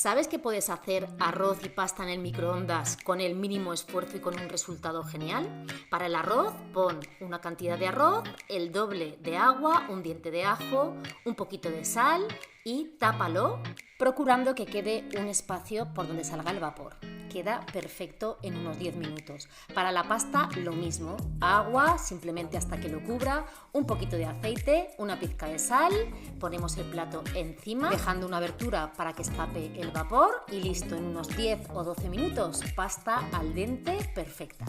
¿Sabes que puedes hacer arroz y pasta en el microondas con el mínimo esfuerzo y con un resultado genial? Para el arroz, pon una cantidad de arroz, el doble de agua, un diente de ajo, un poquito de sal y tápalo, procurando que quede un espacio por donde salga el vapor. Queda perfecto en unos 10 minutos. Para la pasta, lo mismo. Agua, simplemente hasta que lo cubra, un poquito de aceite, una pizca de sal, ponemos el plato encima, dejando una abertura para que escape el vapor y listo, en unos 10 o 12 minutos, pasta al dente perfecta.